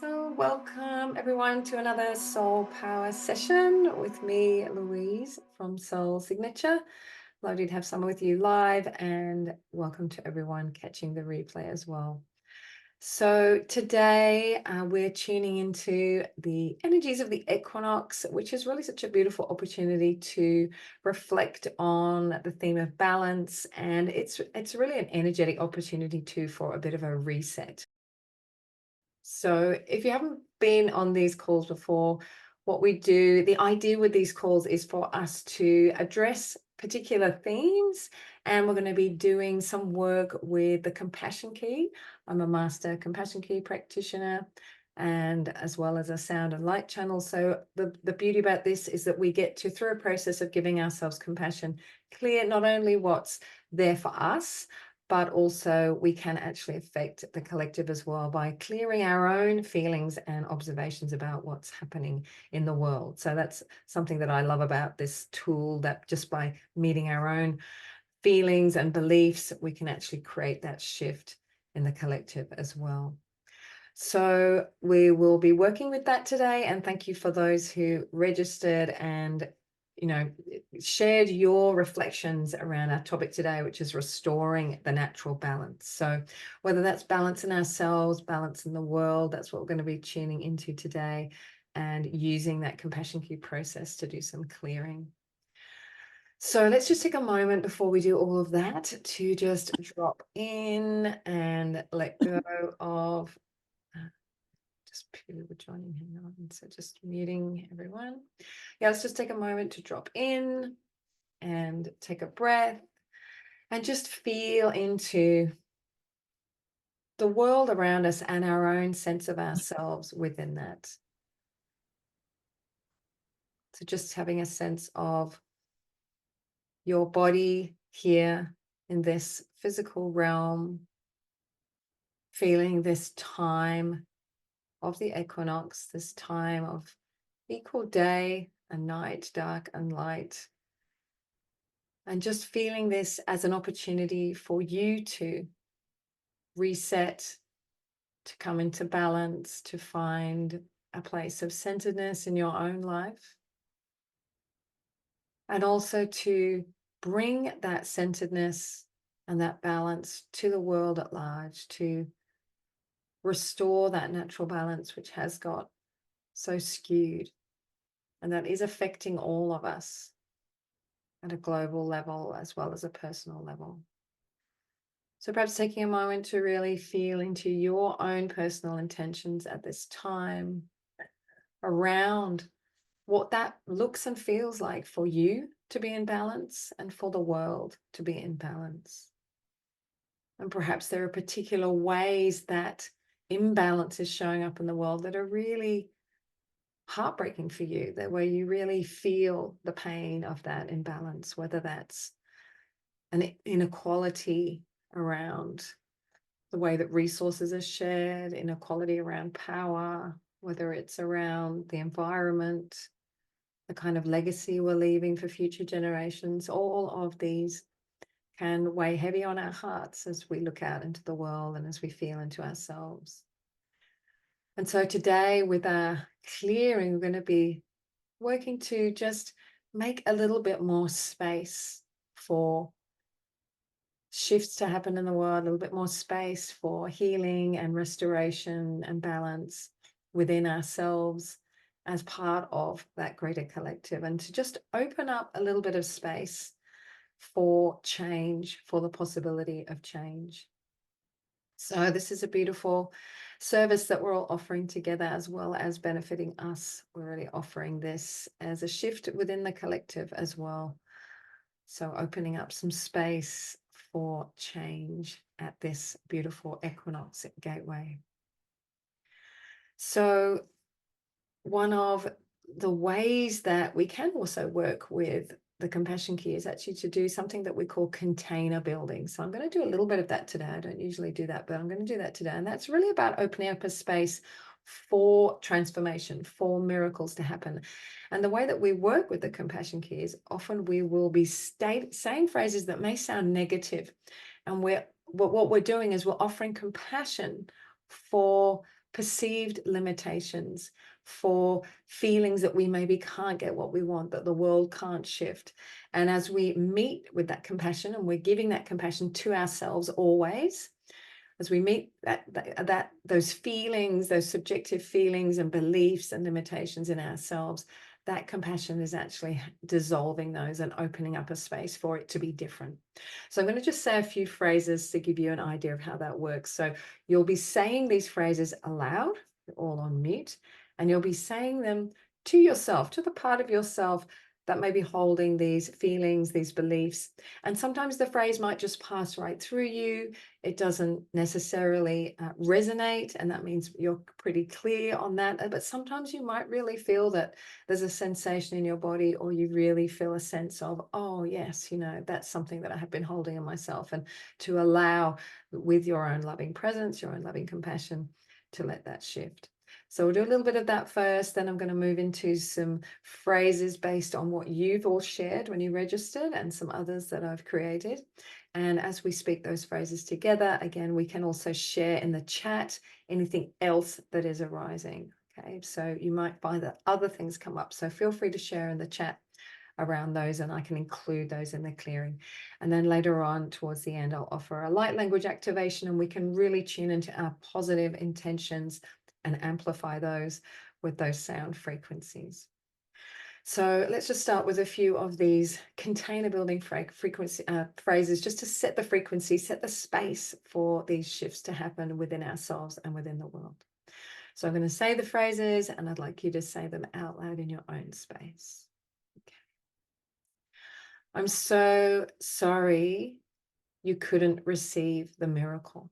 So, welcome everyone to another Soul Power session with me, Louise from Soul Signature. Lovely to have someone with you live, and welcome to everyone catching the replay as well. So, today we're tuning into the energies of the equinox, which is really such a beautiful opportunity to reflect on the theme of balance, and it's really an energetic opportunity too for a bit of a reset. So if you haven't been on these calls before, what we do, the idea with these calls is for us to address particular themes, and we're going to be doing some work with the compassion key. I'm a master compassion key practitioner, and as well as a sound and light channel. So the beauty about this is that we get to, through a process of giving ourselves compassion, clear not only what's there for us, but also we can actually affect the collective as well by clearing our own feelings and observations about what's happening in the world. So that's something that I love about this tool, that just by meeting our own feelings and beliefs, we can actually create that shift in the collective as well. So we will be working with that today, and thank you for those who registered and shared your reflections around our topic today, which is restoring the natural balance. So whether that's balance in ourselves, balance in the world, that's what we're going to be tuning into today, and using that compassion key process to do some clearing. So let's just take a moment before we do all of that to just drop in and let go of just people were joining. Hang on. So just muting everyone. Yeah, let's just take a moment to drop in and take a breath and just feel into the world around us and our own sense of ourselves within that. So just having a sense of your body here in this physical realm, feeling this time of the equinox, this time of equal day and night, dark and light. And just feeling this as an opportunity for you to reset, to come into balance, to find a place of centeredness in your own life. And also to bring that centeredness and that balance to the world at large, to restore that natural balance which has got so skewed and that is affecting all of us at a global level as well as a personal level. So perhaps taking a moment to really feel into your own personal intentions at this time around what that looks and feels like for you to be in balance and for the world to be in balance. And perhaps there are particular ways that imbalance is showing up in the world that are really heartbreaking for you, that where you really feel the pain of that imbalance, whether that's an inequality around the way that resources are shared, inequality around power, whether it's around the environment, the kind of legacy we're leaving for future generations. All of these can weigh heavy on our hearts as we look out into the world and as we feel into ourselves. And so today, with our clearing, we're going to be working to just make a little bit more space for shifts to happen in the world, a little bit more space for healing and restoration and balance within ourselves as part of that greater collective, and to just open up a little bit of space for change, for the possibility of change. So this is a beautiful service that we're all offering together, as well as benefiting us. We're really offering this as a shift within the collective as well. So opening up some space for change at this beautiful equinox gateway. So one of the ways that we can also work with the compassion key is actually to do something that we call container building. So I'm going to do a little bit of that today. I don't usually do that, but I'm going to do that today. And that's really about opening up a space for transformation, for miracles to happen. And the way that we work with the compassion key is often we will be saying phrases that may sound negative. And what we're doing is we're offering compassion for perceived limitations, for feelings that we maybe can't get what we want, that the world can't shift. And as we meet with that compassion, and we're giving that compassion to ourselves always, as we meet those feelings, those subjective feelings and beliefs and limitations in ourselves, that compassion is actually dissolving those and opening up a space for it to be different. So I'm going to just say a few phrases to give you an idea of how that works. So you'll be saying these phrases aloud, all on mute, and you'll be saying them to yourself, to the part of yourself that may be holding these feelings, these beliefs. And sometimes the phrase might just pass right through you. It doesn't necessarily resonate, and that means you're pretty clear on that. But sometimes you might really feel that there's a sensation in your body, or you really feel a sense of, oh yes, that's something that I have been holding in myself, and to allow, with your own loving presence, your own loving compassion, to let that shift. So we'll do a little bit of that first, then I'm going to move into some phrases based on what you've all shared when you registered, and some others that I've created. And as we speak those phrases together, again, we can also share in the chat anything else that is arising. Okay, so you might find that other things come up. So feel free to share in the chat around those, and I can include those in the clearing. And then later on, towards the end, I'll offer a light language activation, and we can really tune into our positive intentions and amplify those with those sound frequencies. So let's just start with a few of these container building phrases, just to set the frequency, set the space for these shifts to happen within ourselves and within the world. So I'm going to say the phrases, and I'd like you to say them out loud in your own space. Okay. I'm so sorry you couldn't receive the miracle.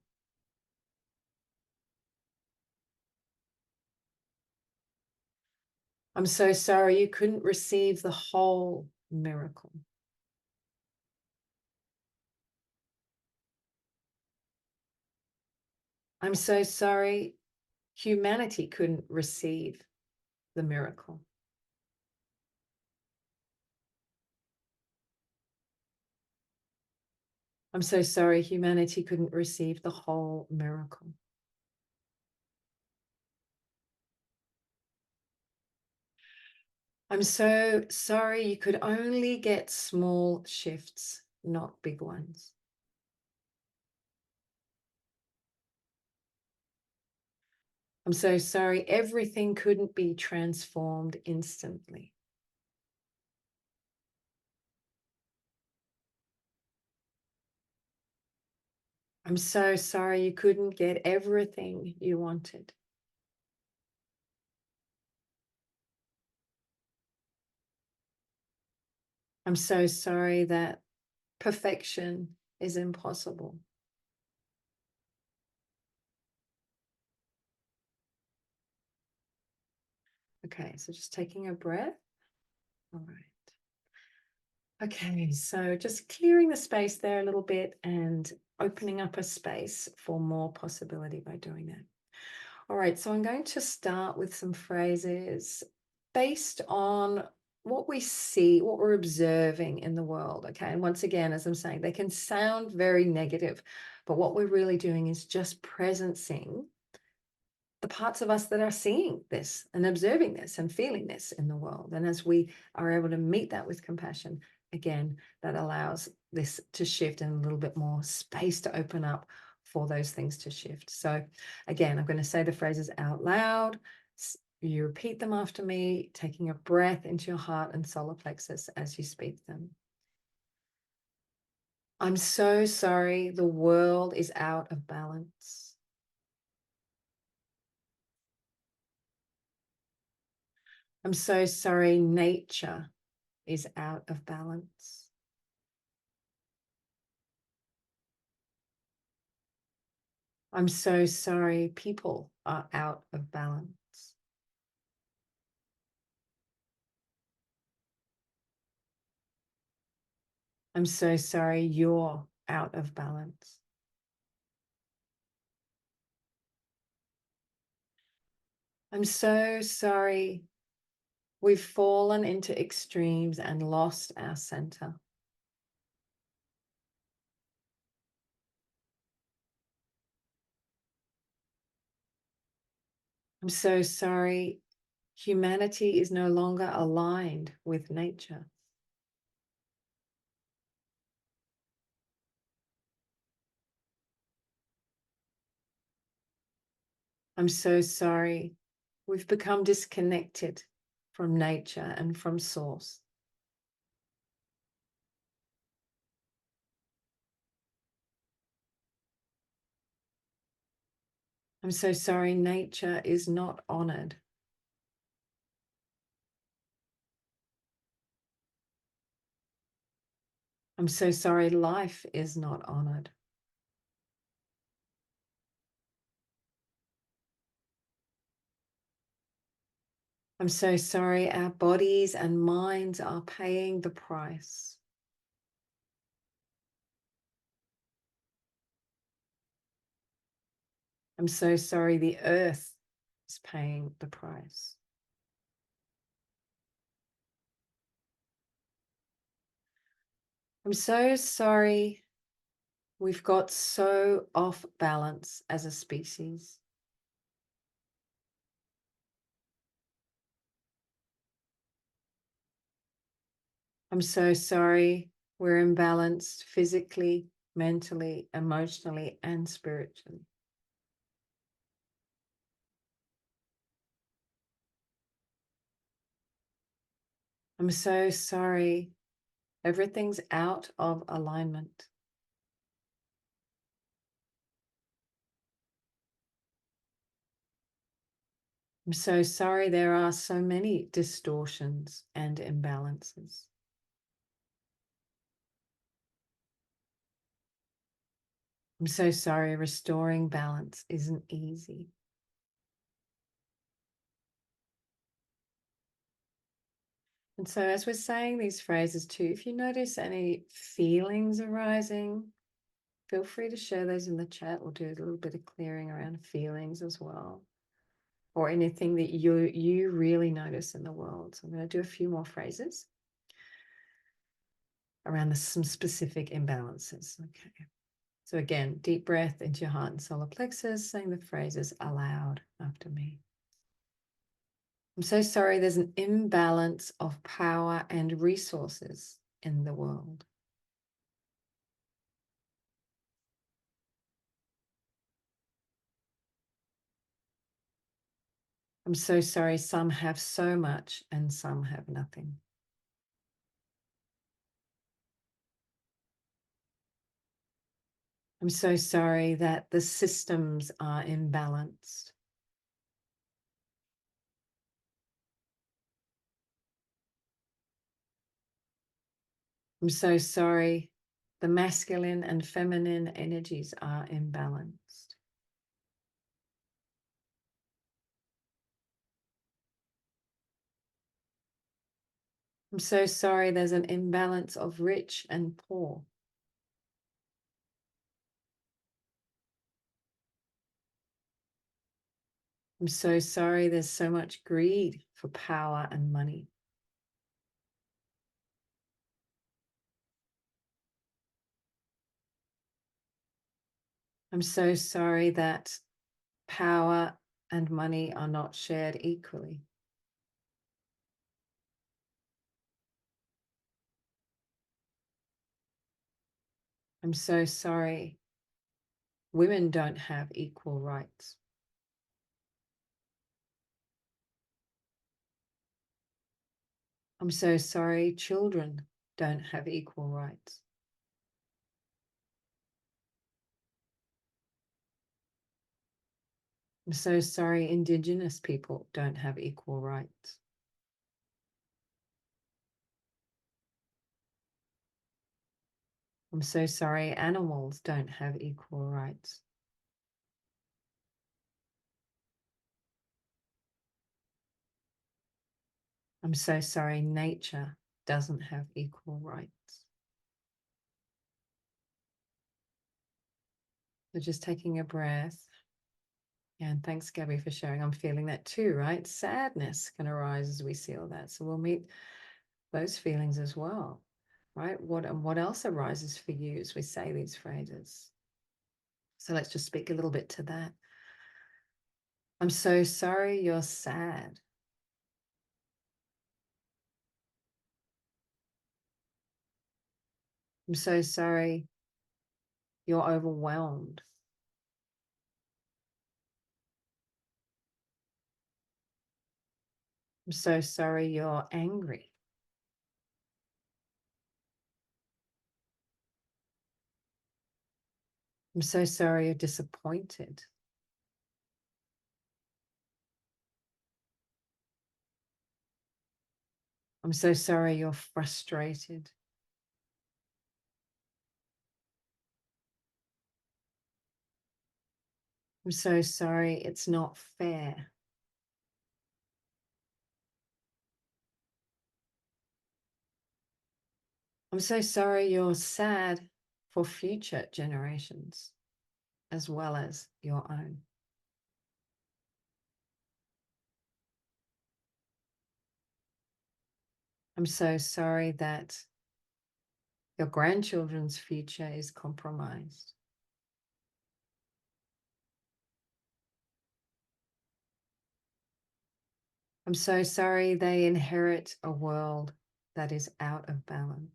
I'm so sorry you couldn't receive the whole miracle. I'm so sorry humanity couldn't receive the miracle. I'm so sorry humanity couldn't receive the whole miracle. I'm so sorry you could only get small shifts, not big ones. I'm so sorry everything couldn't be transformed instantly. I'm so sorry you couldn't get everything you wanted. I'm so sorry that perfection is impossible. Okay, so just taking a breath. All right. Okay, so just clearing the space there a little bit and opening up a space for more possibility by doing that. All right, so I'm going to start with some phrases based on what we see, what we're observing in the world. Okay, and once again, as I'm saying, they can sound very negative, but what we're really doing is just presencing the parts of us that are seeing this and observing this and feeling this in the world. And as we are able to meet that with compassion, again, that allows this to shift and a little bit more space to open up for those things to shift. So again, I'm going to say the phrases out loud. You repeat them after me, taking a breath into your heart and solar plexus as you speak them. I'm so sorry the world is out of balance. I'm so sorry nature is out of balance. I'm so sorry people are out of balance. I'm so sorry you're out of balance. I'm so sorry we've fallen into extremes and lost our center. I'm so sorry. Humanity is no longer aligned with nature. I'm so sorry. We've become disconnected from nature and from source. I'm so sorry. Nature is not honored. I'm so sorry. Life is not honored. I'm so sorry. Our bodies and minds are paying the price. I'm so sorry. The earth is paying the price. I'm so sorry. We've got so off balance as a species. I'm so sorry. We're imbalanced physically, mentally, emotionally, and spiritually. I'm so sorry. Everything's out of alignment. I'm so sorry. There are so many distortions and imbalances. I'm so sorry. Restoring balance isn't easy. And so, as we're saying these phrases too, if you notice any feelings arising, feel free to share those in the chat. We'll do a little bit of clearing around feelings as well, or anything that you really notice in the world. So I'm going to do a few more phrases around some specific imbalances. Okay. So again, deep breath into your heart and solar plexus, saying the phrases aloud after me. I'm so sorry. There's an imbalance of power and resources in the world. I'm so sorry. Some have so much and some have nothing. I'm so sorry that the systems are imbalanced. I'm so sorry. The masculine and feminine energies are imbalanced. I'm so sorry. There's an imbalance of rich and poor. I'm so sorry. There's so much greed for power and money. I'm so sorry that power and money are not shared equally. I'm so sorry. Women don't have equal rights. I'm so sorry. Children don't have equal rights. I'm so sorry. Indigenous people don't have equal rights. I'm so sorry. Animals don't have equal rights. I'm so sorry. Nature doesn't have equal rights. So just taking a breath. And thanks, Gabby, for sharing. I'm feeling that too, right? Sadness can arise as we see all that. So we'll meet those feelings as well, right? What else arises for you as we say these phrases? So let's just speak a little bit to that. I'm so sorry you're sad. I'm so sorry you're overwhelmed. I'm so sorry you're angry. I'm so sorry you're disappointed. I'm so sorry you're frustrated. I'm so sorry it's not fair. I'm so sorry you're sad for future generations as well as your own. I'm so sorry that your grandchildren's future is compromised. I'm so sorry they inherit a world that is out of balance.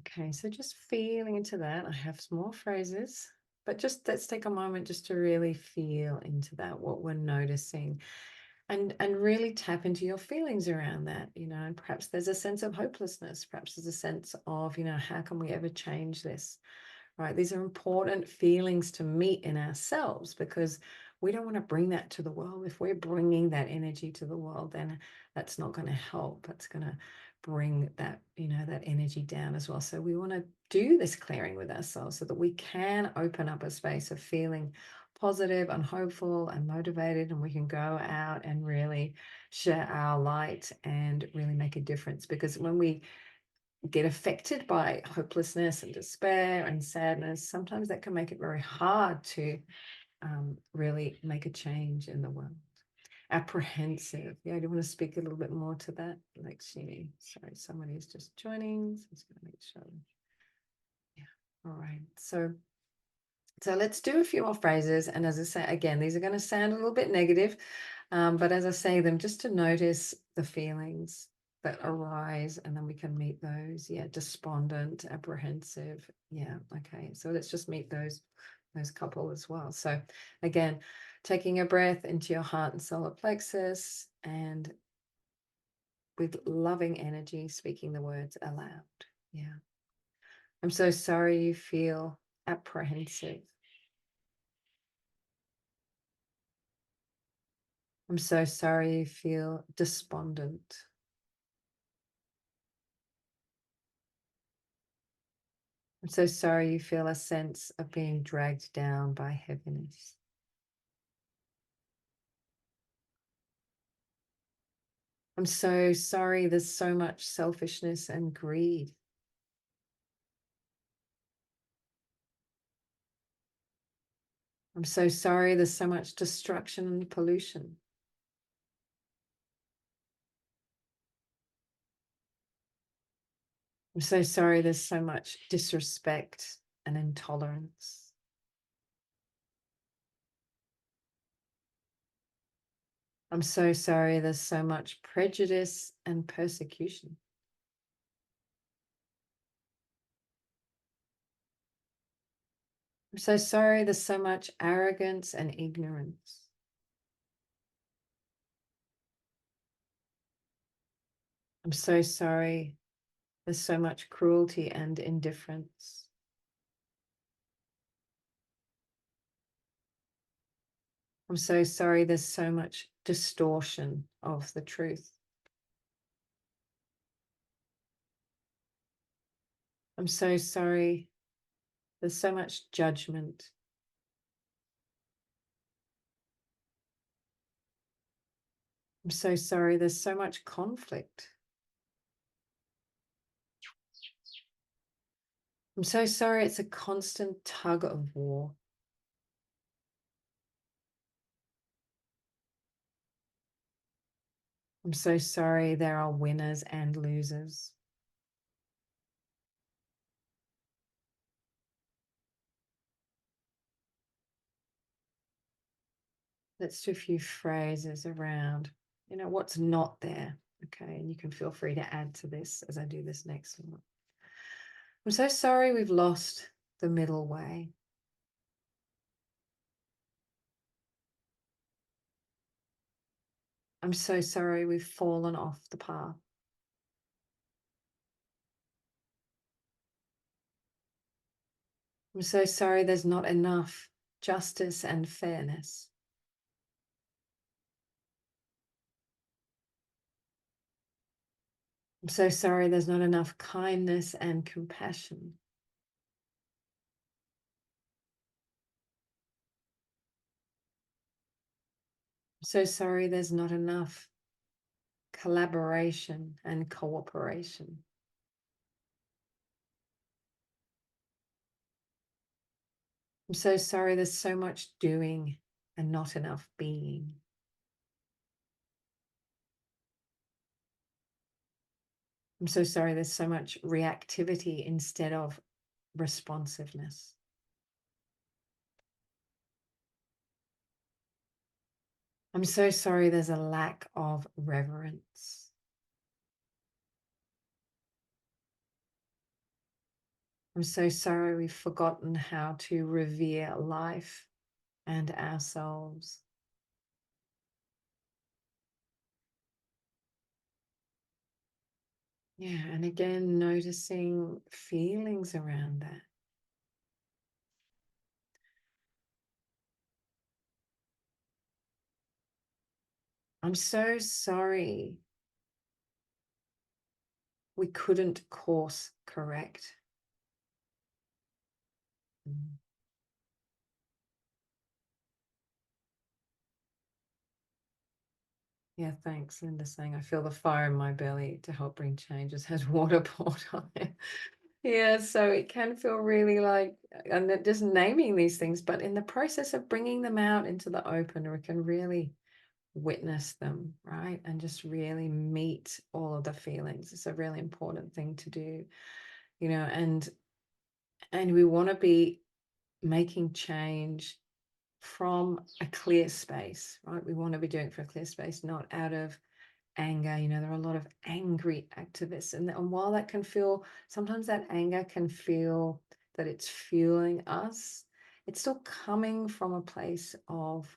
Okay, so just feeling into that. I have some more phrases, but just let's take a moment just to really feel into that, what we're noticing, and really tap into your feelings around that, and perhaps there's a sense of hopelessness, perhaps there's a sense of, how can we ever change this? Right? These are important feelings to meet in ourselves because we don't want to bring that to the world. If we're bringing that energy to the world, then that's not going to help. It's going to bring that, that energy down as well. So we want to do this clearing with ourselves so that we can open up a space of feeling positive and hopeful and motivated, and we can go out and really share our light and really make a difference. Because when we get affected by hopelessness and despair and sadness, sometimes that can make it very hard to really make a change in the world. Apprehensive. Yeah, I do want to speak a little bit more to that. Lakshmi. Sorry, somebody is just joining. So I'm just going to make sure. Yeah. All right. So let's do a few more phrases. And as I say, again, these are going to sound a little bit negative, but as I say them, just to notice the feelings that arise, and then we can meet those. Yeah, despondent, apprehensive. Yeah, okay. So let's just meet those couple as well. So again, taking a breath into your heart and solar plexus, and with loving energy, speaking the words aloud. Yeah. I'm so sorry you feel apprehensive. I'm so sorry you feel despondent. I'm so sorry you feel a sense of being dragged down by heaviness. I'm so sorry there's so much selfishness and greed. I'm so sorry there's so much destruction and pollution. I'm so sorry there's so much disrespect and intolerance. I'm so sorry there's so much prejudice and persecution. I'm so sorry there's so much arrogance and ignorance. I'm so sorry there's so much cruelty and indifference. I'm so sorry there's so much distortion of the truth. I'm so sorry there's so much judgment. I'm so sorry there's so much conflict. I'm so sorry it's a constant tug of war. I'm so sorry there are winners and losers. Let's do a few phrases around, what's not there. Okay, and you can feel free to add to this as I do this next one. I'm so sorry we've lost the middle way. I'm so sorry we've fallen off the path. I'm so sorry there's not enough justice and fairness. I'm so sorry there's not enough kindness and compassion. I'm so sorry there's not enough collaboration and cooperation. I'm so sorry there's so much doing and not enough being. I'm so sorry there's so much reactivity instead of responsiveness. I'm so sorry there's a lack of reverence. I'm so sorry we've forgotten how to revere life and ourselves. Yeah, and again, noticing feelings around that. I'm so sorry we couldn't course correct. Mm. Yeah, thanks. Linda saying, I feel the fire in my belly to help bring changes. Has water poured on it. Yeah, so it can feel really like, and just naming these things, but in the process of bringing them out into the open, we can really witness them, right? And just really meet all of the feelings. It's a really important thing to do, and we want to be making change from a clear space, right? We want to be doing it for a clear space, not out of anger. There are a lot of angry activists, and while that can feel, sometimes that anger can feel that it's fueling us, it's still coming from a place of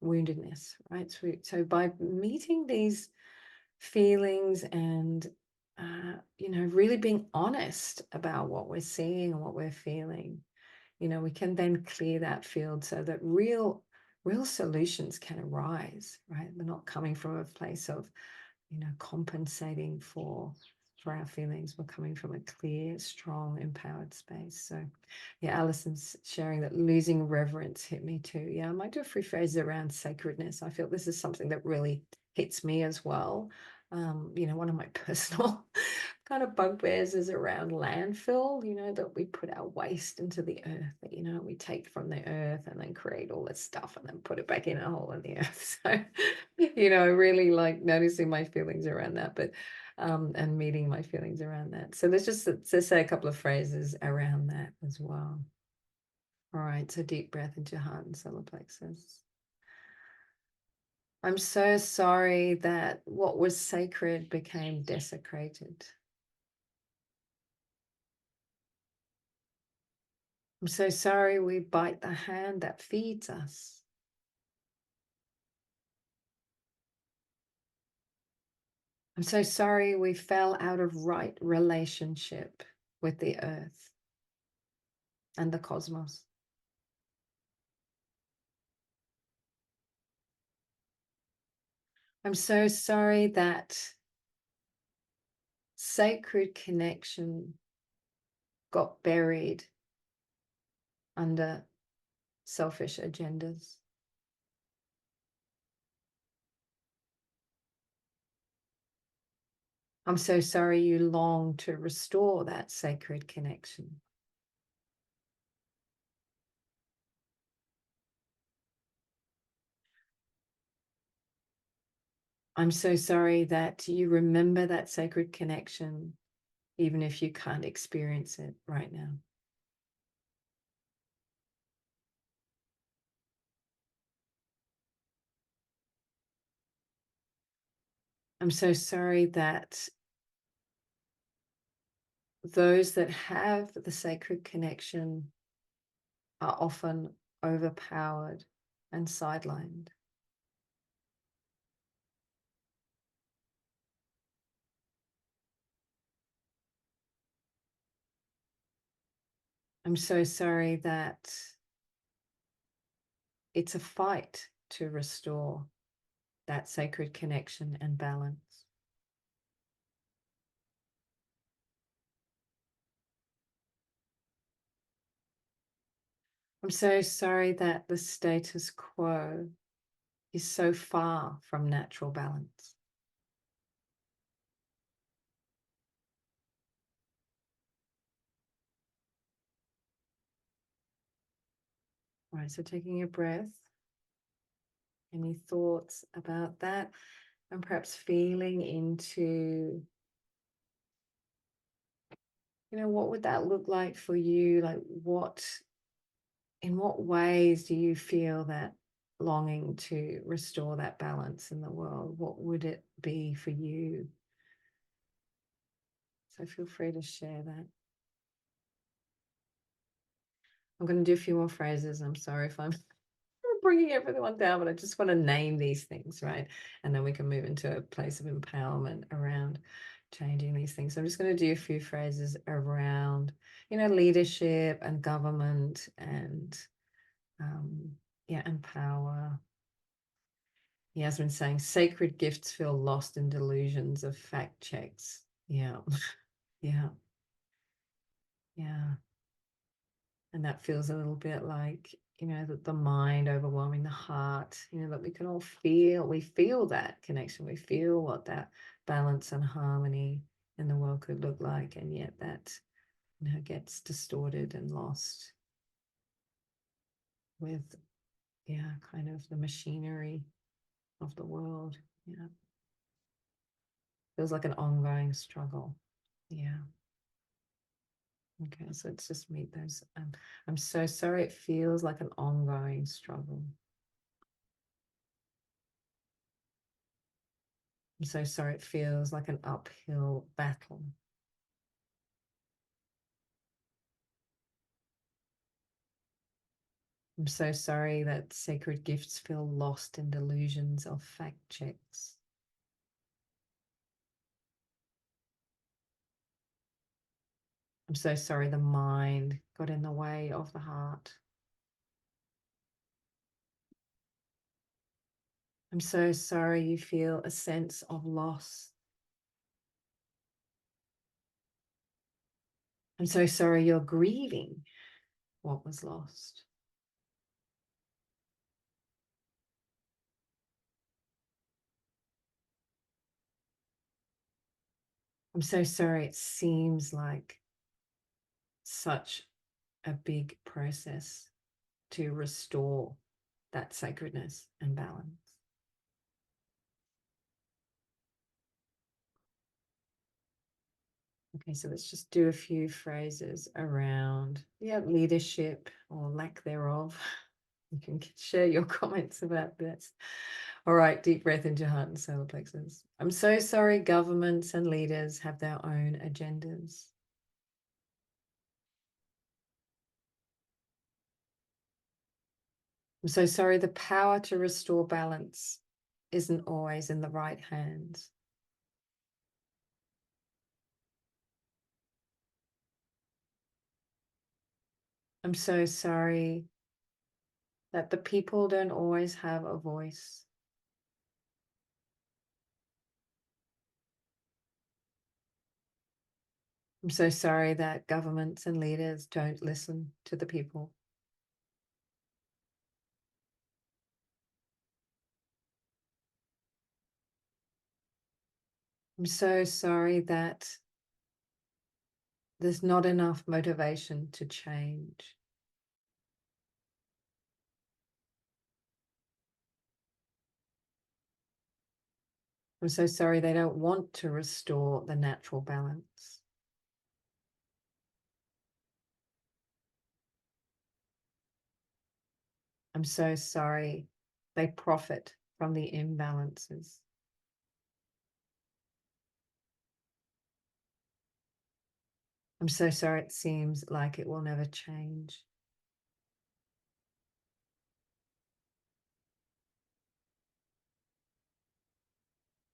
woundedness, right? So by meeting these feelings and really being honest about what we're seeing and what we're feeling, we can then clear that field so that real solutions can arise, right? We're not coming from a place of compensating for our feelings. We're coming from a clear, strong, empowered space. So yeah, Alison's sharing that losing reverence hit me too. Yeah, I might do a free phrase around sacredness. I feel this is something that really hits me as well. One of my personal kind of bugbears is around landfill, that we put our waste into the earth, that, we take from the earth and then create all this stuff and then put it back in a hole in the earth. So, really like noticing my feelings around that, but, and meeting my feelings around that. So let's just say a couple of phrases around that as well. All right. So deep breath into your heart and solar plexus. I'm so sorry that what was sacred became desecrated. I'm so sorry we bite the hand that feeds us. I'm so sorry we fell out of right relationship with the earth and the cosmos. I'm so sorry that sacred connection got buried under selfish agendas. I'm so sorry you long to restore that sacred connection. I'm so sorry that you remember that sacred connection, even if you can't experience it right now. I'm so sorry that those that have the sacred connection are often overpowered and sidelined. I'm so sorry that it's a fight to restore that sacred connection and balance. I'm so sorry that the status quo is so far from natural balance. All right, so taking a breath, any thoughts about that? And perhaps feeling into, what would that look like for you? Like in what ways do you feel that longing to restore that balance in the world? What would it be for you? So feel free to share that. I'm going to do a few more phrases. I'm sorry if I'm bringing everyone down, but I just want to name these things, right? And then we can move into a place of empowerment around changing these things. So I'm just going to do a few phrases around, leadership and government and, and power. Yasmin saying sacred gifts feel lost in delusions of fact checks. Yeah, yeah, yeah. And that feels a little bit like, that the mind overwhelming the heart, that we can all feel, we feel that connection. We feel what that balance and harmony in the world could look like. And yet that, gets distorted and lost with, kind of the machinery of the world. Yeah. Feels like an ongoing struggle. Yeah. Okay, so let's just meet those. I'm so sorry. It feels like an ongoing struggle. I'm so sorry. It feels like an uphill battle. I'm so sorry that sacred gifts feel lost in delusions of fact checks. I'm so sorry the mind got in the way of the heart. I'm so sorry you feel a sense of loss. I'm so sorry you're grieving what was lost. I'm so sorry it seems like such a big process to restore that sacredness and balance. Okay, so let's just do a few phrases around leadership or lack thereof. You can share your comments about this. All right, deep breath into your heart and solar plexus. I'm so sorry governments and leaders have their own agendas. I'm so sorry the power to restore balance isn't always in the right hands. I'm so sorry that the people don't always have a voice. I'm so sorry that governments and leaders don't listen to the people. I'm so sorry that there's not enough motivation to change. I'm so sorry they don't want to restore the natural balance. I'm so sorry they profit from the imbalances. I'm so sorry it seems like it will never change.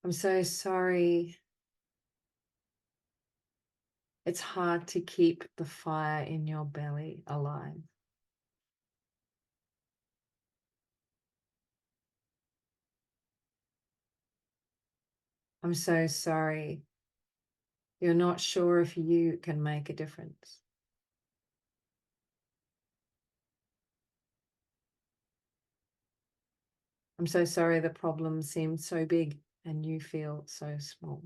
I'm so sorry it's hard to keep the fire in your belly alive. I'm so sorry you're not sure if you can make a difference. I'm so sorry the problem seems so big and you feel so small.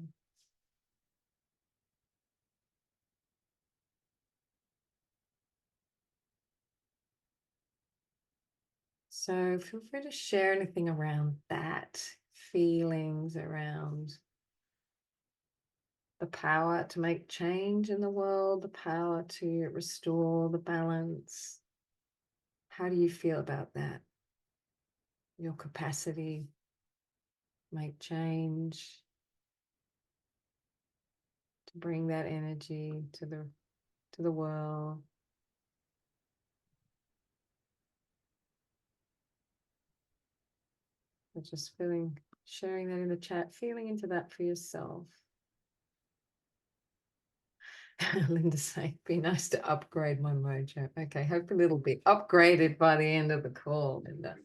So feel free to share anything around that, feelings around the power to make change in the world, the power to restore the balance. How do you feel about that? Your capacity to make change, to bring that energy to the world. But just sharing that in the chat, feeling into that for yourself. Linda saying, be nice to upgrade my mojo. Okay, hopefully it'll be upgraded by the end of the call, Linda.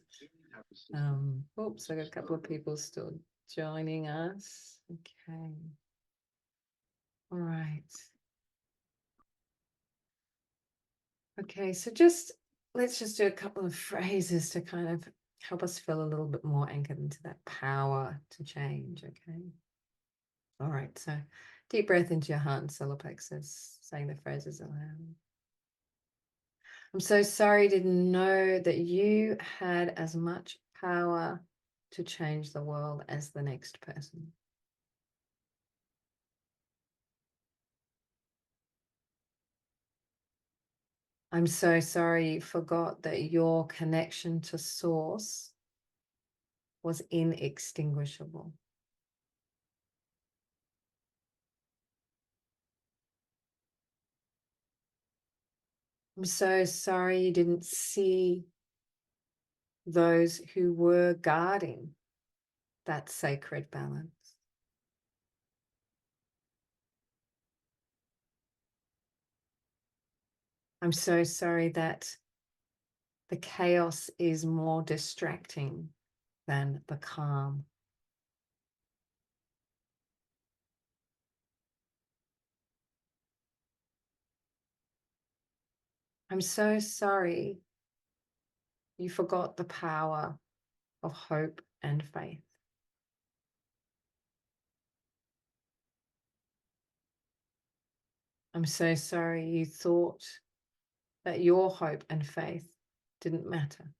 Oops, I got a couple of people still joining us. Okay. All right. Okay, so let's just do a couple of phrases to kind of help us feel a little bit more anchored into that power to change, okay? All right, so deep breath into your heart and solar plexus, saying the phrases aloud. I'm so sorry, didn't know that you had as much power to change the world as the next person. I'm so sorry you forgot that your connection to source was inextinguishable. I'm so sorry you didn't see those who were guarding that sacred balance. I'm so sorry that the chaos is more distracting than the calm. I'm so sorry you forgot the power of hope and faith. I'm so sorry you thought that your hope and faith didn't matter.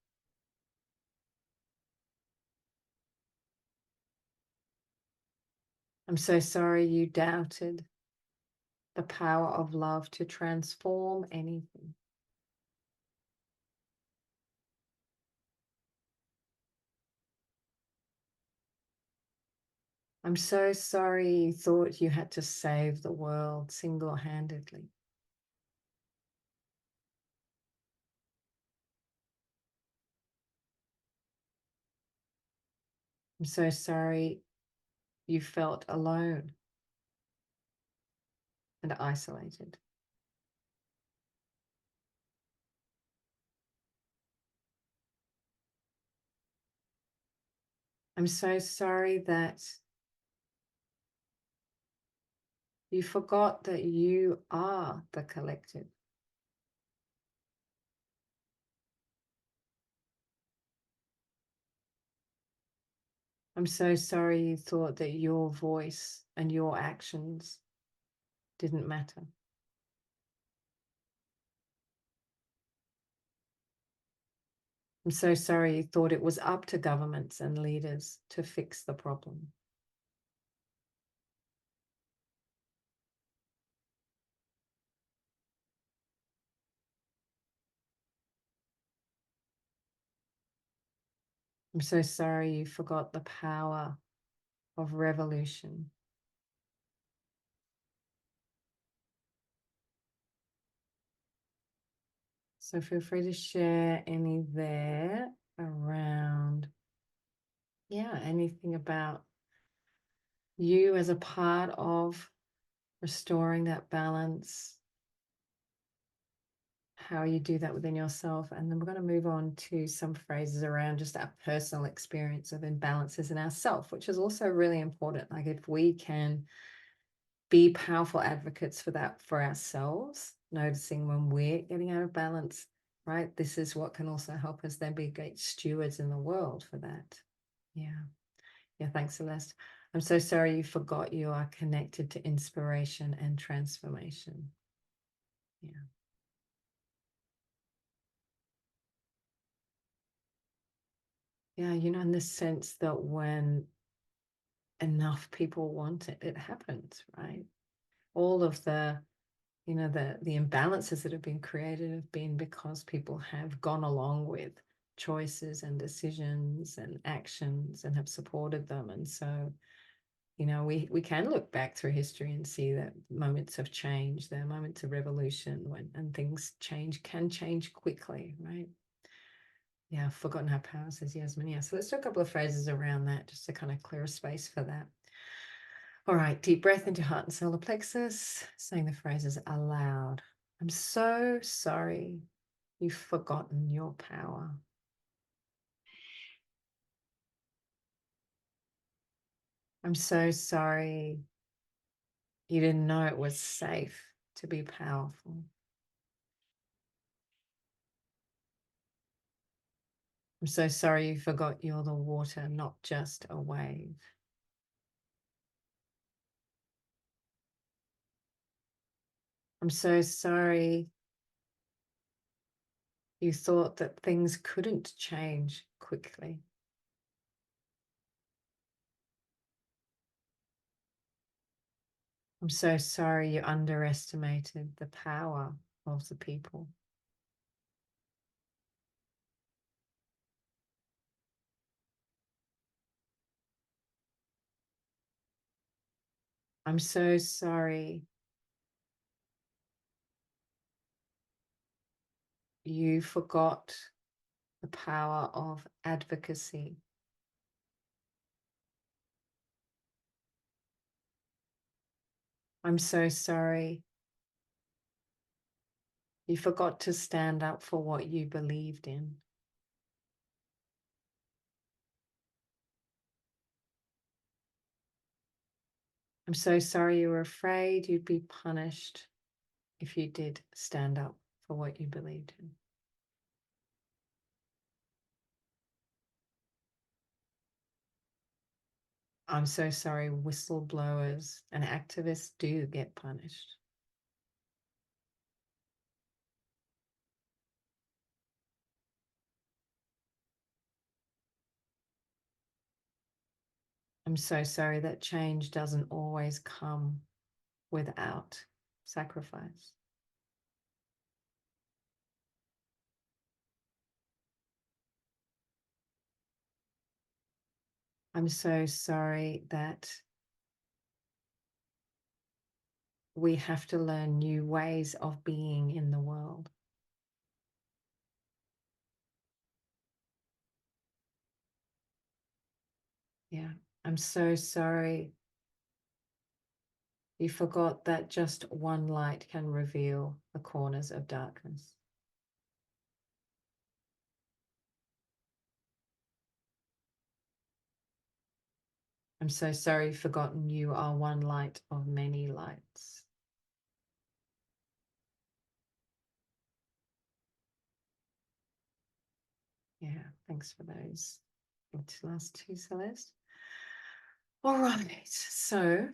I'm so sorry you doubted the power of love to transform anything. I'm so sorry you thought you had to save the world single-handedly. I'm so sorry you felt alone and isolated. I'm so sorry that you forgot that you are the collective. I'm so sorry you thought that your voice and your actions didn't matter. I'm so sorry you thought it was up to governments and leaders to fix the problem. I'm so sorry you forgot the power of revolution. So feel free to share any there around, yeah, anything about you as a part of restoring that balance, how you do that within yourself. And then we're going to move on to some phrases around just our personal experience of imbalances in ourself, which is also really important. Like if we can be powerful advocates for that for ourselves, noticing when we're getting out of balance, right? This is what can also help us then be great stewards in the world for that. Yeah. Yeah. Thanks, Celeste. I'm so sorry you forgot you are connected to inspiration and transformation. Yeah. Yeah. In the sense that when enough people want it, it happens, right? All of the the imbalances that have been created have been because people have gone along with choices and decisions and actions and have supported them. And so we can look back through history and see that moments of change, there are moments of revolution and things can change quickly, right? Yeah, I've forgotten how power, says Yasmin. Yeah, so let's do a couple of phrases around that just to kind of clear a space for that. All right, deep breath into heart and solar plexus, saying the phrases aloud. I'm so sorry you've forgotten your power. I'm so sorry you didn't know it was safe to be powerful. I'm so sorry you forgot you're the water, not just a wave. I'm so sorry you thought that things couldn't change quickly. I'm so sorry you underestimated the power of the people. I'm so sorry you forgot the power of advocacy. I'm so sorry you forgot to stand up for what you believed in. I'm so sorry you were afraid you'd be punished if you did stand up for what you believed in. I'm so sorry whistleblowers and activists do get punished. I'm so sorry that change doesn't always come without sacrifice. I'm so sorry that we have to learn new ways of being in the world. Yeah, I'm so sorry you forgot that just one light can reveal the corners of darkness. I'm so sorry you've forgotten you are one light of many lights. Yeah, thanks for those last two, Celeste. All right, so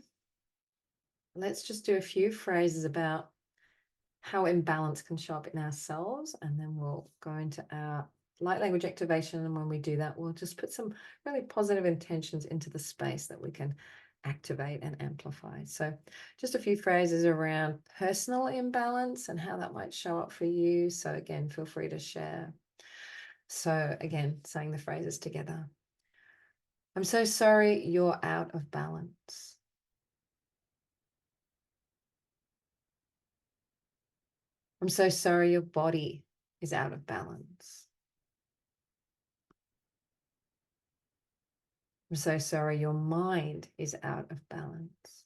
let's just do a few phrases about how imbalance can show up in ourselves, and then we'll go into our light language activation. And when we do that, we'll just put some really positive intentions into the space that we can activate and amplify. So just a few phrases around personal imbalance and how that might show up for you. So again, feel free to share. So again, saying the phrases together. I'm so sorry you're out of balance. I'm so sorry your body is out of balance. I'm so sorry your mind is out of balance.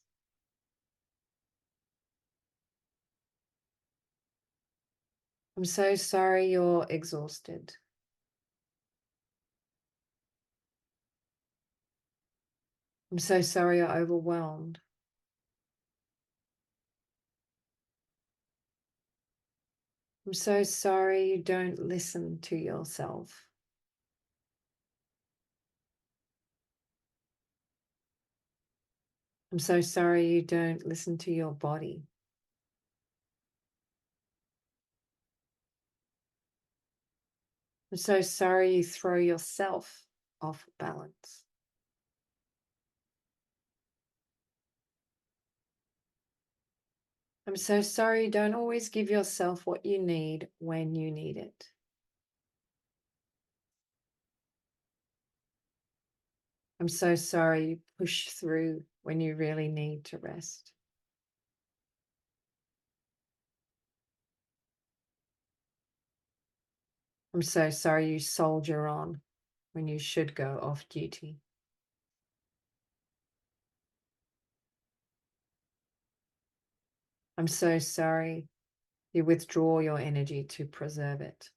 I'm so sorry you're exhausted. I'm so sorry you're overwhelmed. I'm so sorry you don't listen to yourself. I'm so sorry you don't listen to your body. I'm so sorry you throw yourself off balance. I'm so sorry you don't always give yourself what you need when you need it. I'm so sorry you push through when you really need to rest. I'm so sorry you soldier on when you should go off duty. I'm so sorry you withdraw your energy to preserve it.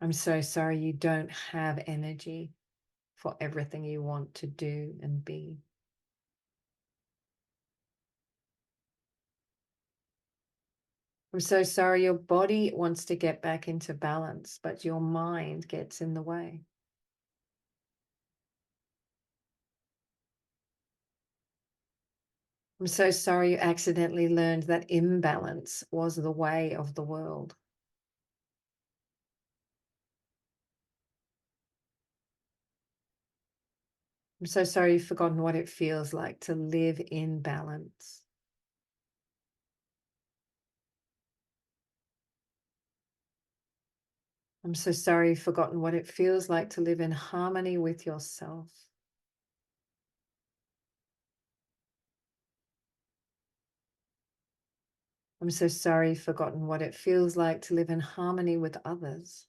I'm so sorry you don't have energy for everything you want to do and be. I'm so sorry your body wants to get back into balance, but your mind gets in the way. I'm so sorry you accidentally learned that imbalance was the way of the world. I'm so sorry you've forgotten what it feels like to live in balance. I'm so sorry you've forgotten what it feels like to live in harmony with yourself. I'm so sorry you've forgotten what it feels like to live in harmony with others.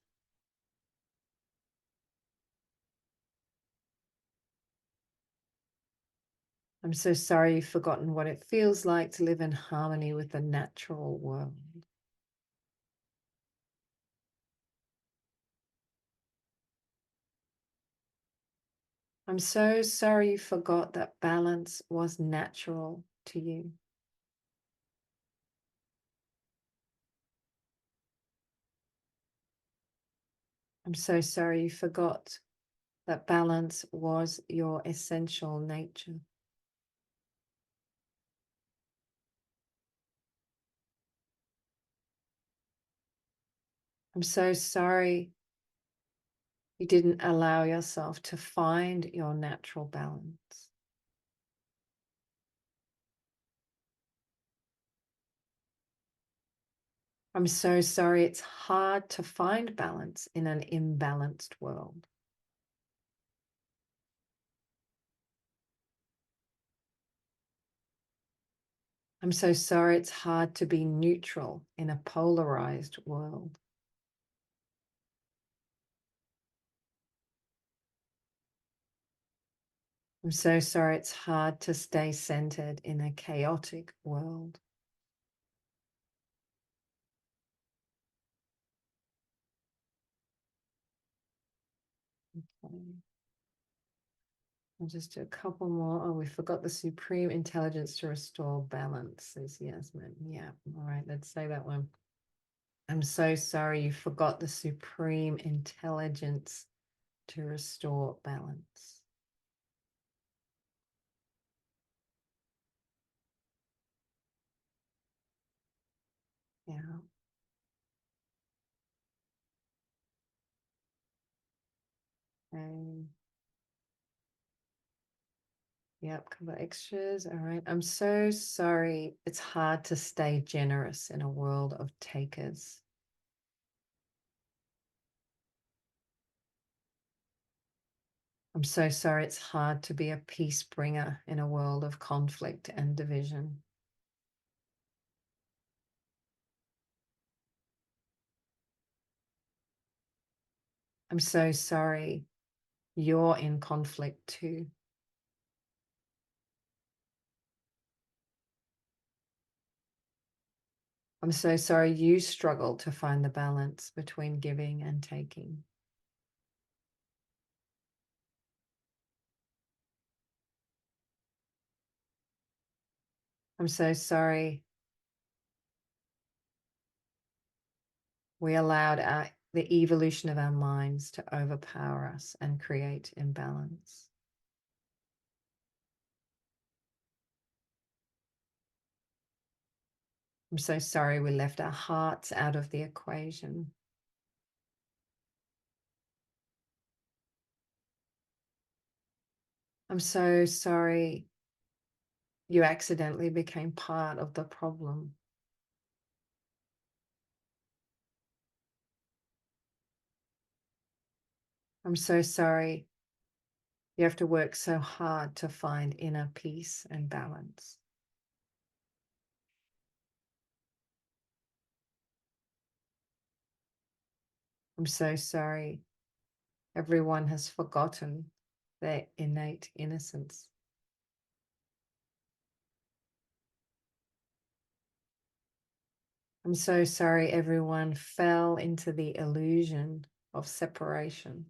I'm so sorry you've forgotten what it feels like to live in harmony with the natural world. I'm so sorry you forgot that balance was natural to you. I'm so sorry you forgot that balance was your essential nature. I'm so sorry you didn't allow yourself to find your natural balance. I'm so sorry it's hard to find balance in an imbalanced world. I'm so sorry it's hard to be neutral in a polarized world. I'm so sorry it's hard to stay centered in a chaotic world. Okay. I'll just do a couple more. Oh, we forgot the supreme intelligence to restore balance, says Yasmin. Yeah, all right, let's say that one. I'm so sorry you forgot the supreme intelligence to restore balance. Yeah. Okay. Yep, couple of extras. All right. I'm so sorry. It's hard to stay generous in a world of takers. I'm so sorry. It's hard to be a peace bringer in a world of conflict and division. I'm so sorry. You're in conflict too. I'm so sorry you struggle to find the balance between giving and taking. I'm so sorry we allowed the evolution of our minds to overpower us and create imbalance. I'm so sorry we left our hearts out of the equation. I'm so sorry you accidentally became part of the problem. I'm so sorry you have to work so hard to find inner peace and balance. I'm so sorry everyone has forgotten their innate innocence. I'm so sorry everyone fell into the illusion of separation.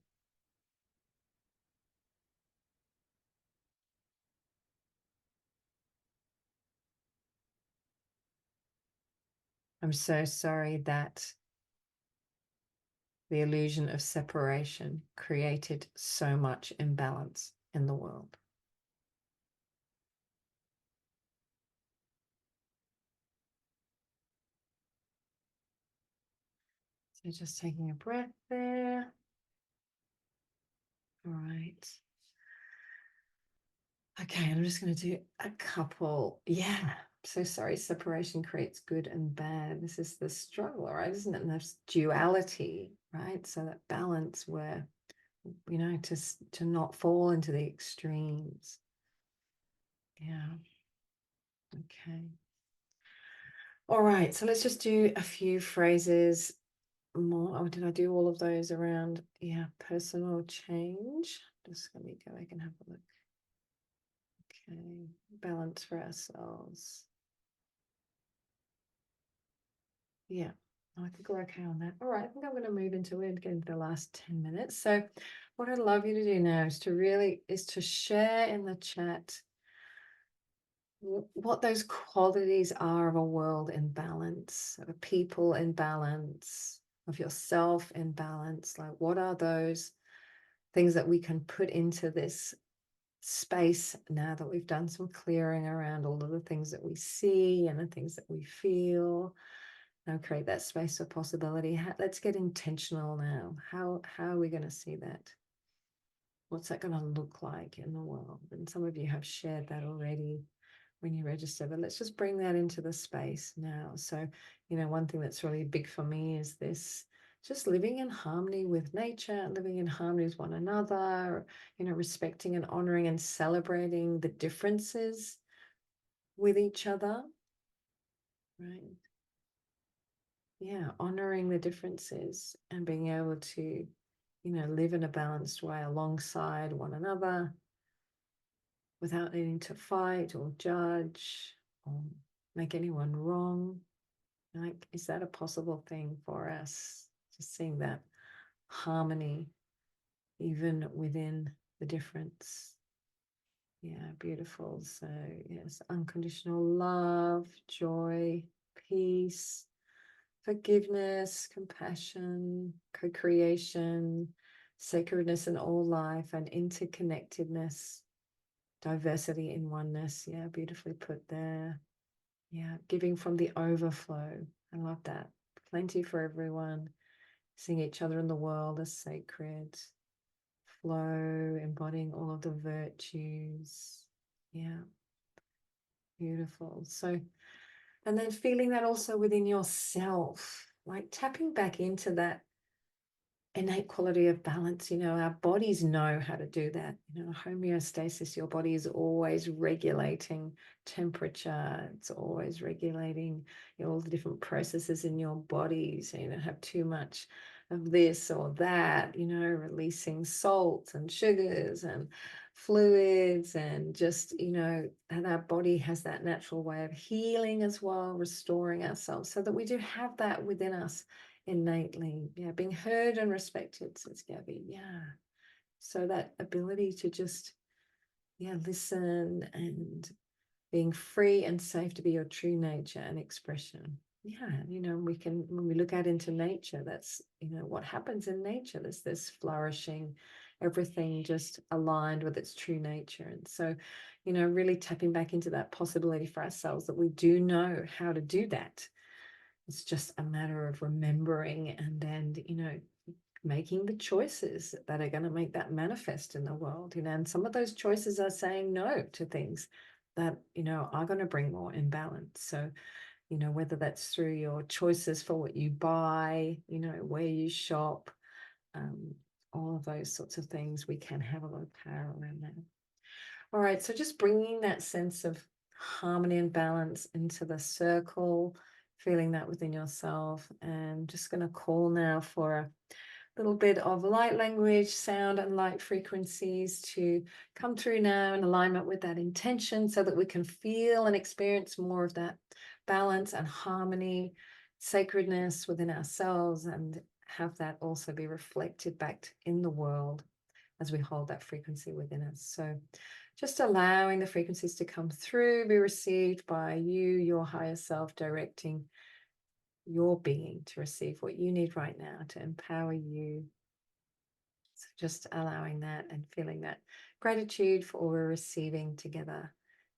I'm so sorry that the illusion of separation created so much imbalance in the world. So just taking a breath there. All right. Okay, I'm just going to do a couple. Yeah, so sorry. Separation creates good and bad. This is the struggle, right? Isn't it? And there's duality, right? So that balance where, to not fall into the extremes. Yeah. Okay. All right. So let's just do a few phrases more. Oh, did I do all of those around? Yeah, personal change. Just let me go back and have a look. Okay, balance for ourselves. Yeah, I think we're okay on that. All right, I think I'm going to move into it, get into the last 10 minutes. So what I'd love you to do now is to share in the chat what those qualities are of a world in balance, of a people in balance, of yourself in balance. Like, what are those things that we can put into this space now that we've done some clearing around all of the things that we see and the things that we feel? Now create that space of possibility. Let's get intentional now. How are we going to see that? What's that going to look like in the world? And some of you have shared that already when you register, but let's just bring that into the space now. So, one thing that's really big for me is this, just living in harmony with nature, living in harmony with one another, respecting and honoring and celebrating the differences with each other, right? Yeah, honoring the differences and being able to, live in a balanced way alongside one another without needing to fight or judge or make anyone wrong. Like, is that a possible thing for us? Just seeing that harmony even within the difference. Yeah, beautiful. So, yes, unconditional love, joy, peace, forgiveness, compassion, co-creation, sacredness in all life, and interconnectedness, diversity in oneness. Yeah, beautifully put there. Yeah, giving from the overflow. I love that. Plenty for everyone. Seeing each other in the world as sacred. Flow, embodying all of the virtues. Beautiful. So, and then feeling that also within yourself, like tapping back into that innate quality of balance. Our bodies know how to do that. Homeostasis, your body is always regulating temperature, it's always regulating all the different processes in your body, so you don't have too much of this or that, releasing salts and sugars and fluids, and just and our body has that natural way of healing as well, restoring ourselves, so that we do have that within us innately. Yeah, being heard and respected, says Gabby. Yeah. So that ability to just, listen, and being free and safe to be your true nature and expression. Yeah, we can, when we look out into nature, that's, what happens in nature. There's this flourishing, everything just aligned with its true nature. And so, really tapping back into that possibility for ourselves that we do know how to do that. It's just a matter of remembering and then, making the choices that are going to make that manifest in the world. And some of those choices are saying no to things that, are going to bring more imbalance. So, whether that's through your choices for what you buy, where you shop, all of those sorts of things, we can have a lot of power around that. All right, so just bringing that sense of harmony and balance into the circle, feeling that within yourself, and just going to call now for a little bit of light language, sound, and light frequencies to come through now in alignment with that intention, so that we can feel and experience more of that balance and harmony, sacredness within ourselves, and have that also be reflected back in the world as we hold that frequency within us. So just allowing the frequencies to come through, be received by you, your higher self, directing your being to receive what you need right now to empower you. So just allowing that and feeling that gratitude for all we're receiving together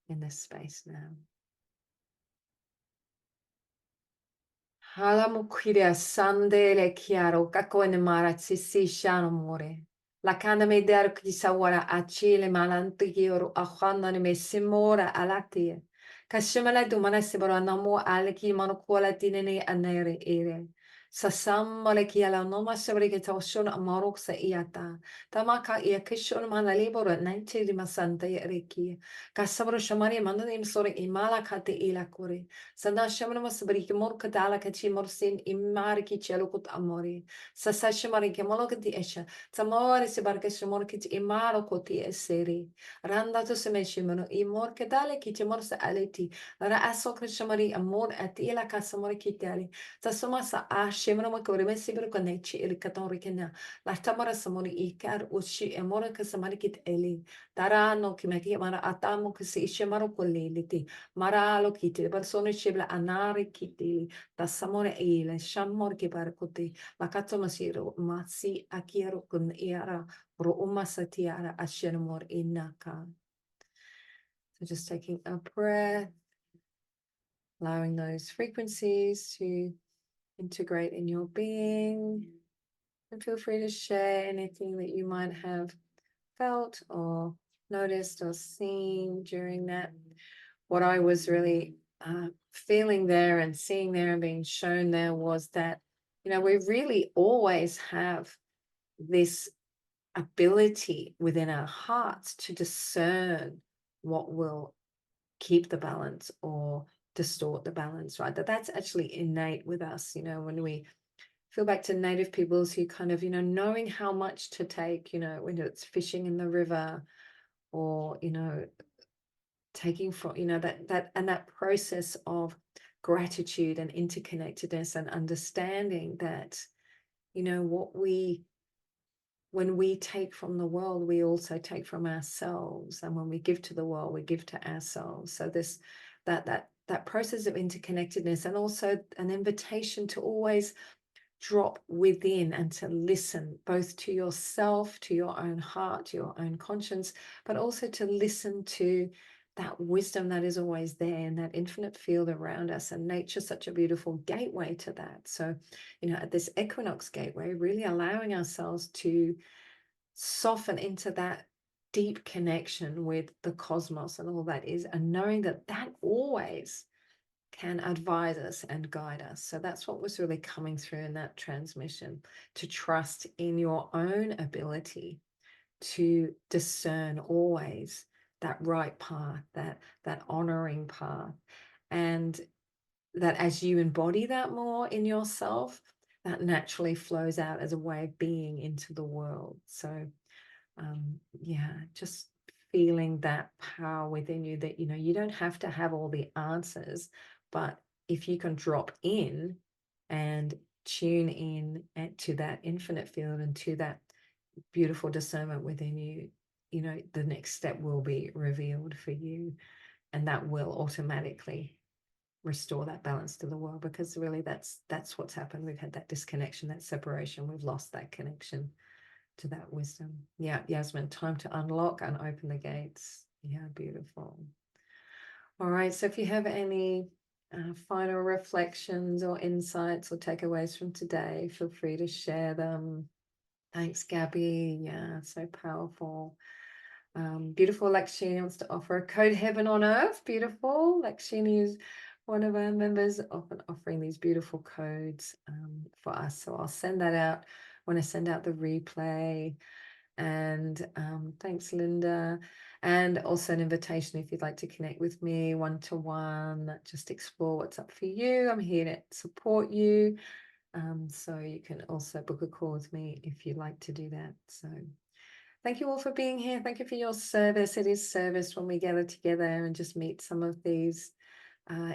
in this space now. Halamukiria sandele chiaro kakone maratsisi shano more. La cana me der ki sawara achile malanti oro ahana ne me simora alati. Kashimala dumana sibora namo aleki manokola tinene anere ere. Sasamale ki ala noma sabre ke tawshon amarok sa iata. Tamaka ia kishon mana libora 90 masanta reki. Kasabro shamari mandanim sore imala kate ila kore. Sada shamana masabri ke mor katala kachi morsin imari ki chelo kut amori. Sasa shamari ke molokati esha. Tamore se barke shimor kit imaro koti eseri. Randa to se meshimano imor kedale kit morsa aleti. Ra aso krishamari amor atila kasamori kitali. Tasoma sa a shimano makore mesibro konechi il katon rikena. La tamara samori ikar ushi emora kasamari kit eli. Tara no kimaki mara atamo kasi ishimaro koleliti. Mara lo kiti persone shibla anari kitili. Tasamore ile shamor ki barkoti. La katomashiro masi akiero kun iara rouma satiara ashenmor inaka. So just taking a breath, allowing those frequencies to integrate in your being, and feel free to share anything that you might have felt or noticed or seen during that. What I was really feeling there and seeing there and being shown there was that, we really always have this ability within our hearts to discern what will keep the balance or distort the balance, right? That's actually innate with us, when we feel back to native peoples who kind of, knowing how much to take, when it's fishing in the river, or, taking from, that process of gratitude and interconnectedness and understanding that, when we take from the world, we also take from ourselves. And when we give to the world, we give to ourselves. So that process of interconnectedness, and also an invitation to always drop within and to listen both to yourself, to your own heart, to your own conscience, but also to listen to that wisdom that is always there in that infinite field around us. And nature's such a beautiful gateway to that. So, at this equinox gateway, really allowing ourselves to soften into that deep connection with the cosmos and all that is, and knowing that that always can advise us and guide us. So that's what was really coming through in that transmission, to trust in your own ability to discern always that right path, that honoring path. And that as you embody that more in yourself, that naturally flows out as a way of being into the world. So yeah, just feeling that power within you, that you don't have to have all the answers, but if you can drop in and tune in to that infinite field and to that beautiful discernment within you, the next step will be revealed for you, and that will automatically restore that balance to the world, because really that's what's happened. We've had that disconnection, that separation. We've lost that connection to that wisdom. Yeah, Yasmin, time to unlock and open the gates. Yeah, beautiful. All right, so if you have any final reflections or insights or takeaways from today, feel free to share them. Thanks, Gabby. Yeah, so powerful. Beautiful. Lakshini wants to offer a code, heaven on earth. Beautiful. Lakshini is one of our members, often offering these beautiful codes for us. So I'll send that out when I send out the replay. And thanks, Linda. And also an invitation if you'd like to connect with me one-to-one, just explore what's up for you. I'm here to support you. So you can also book a call with me if you'd like to do that. So thank you all for being here. Thank you for your service. It is service when we gather together and just meet some of these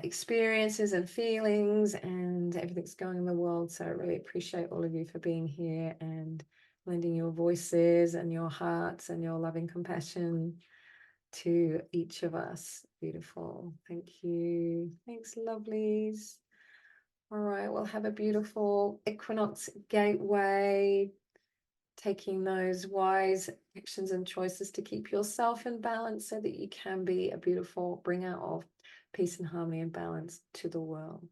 experiences and feelings and everything that's going on in the world. So I really appreciate all of you for being here and lending your voices and your hearts and your loving compassion to each of us. Beautiful. Thank you. Thanks, lovelies. All right, well, have a beautiful equinox gateway, taking those wise actions and choices to keep yourself in balance so that you can be a beautiful bringer of peace and harmony and balance to the world.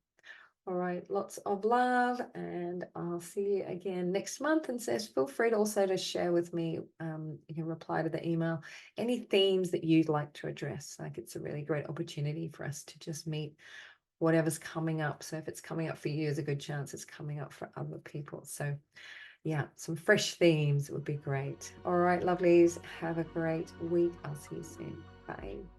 All right, lots of love, and I'll see you again next month. And says, feel free to also to share with me, you can reply to the email, any themes that you'd like to address. Like, it's a really great opportunity for us to just meet whatever's coming up. So if it's coming up for you, there's a good chance it's coming up for other people. So yeah, some fresh themes would be great. All right, lovelies, have a great week. I'll see you soon. Bye.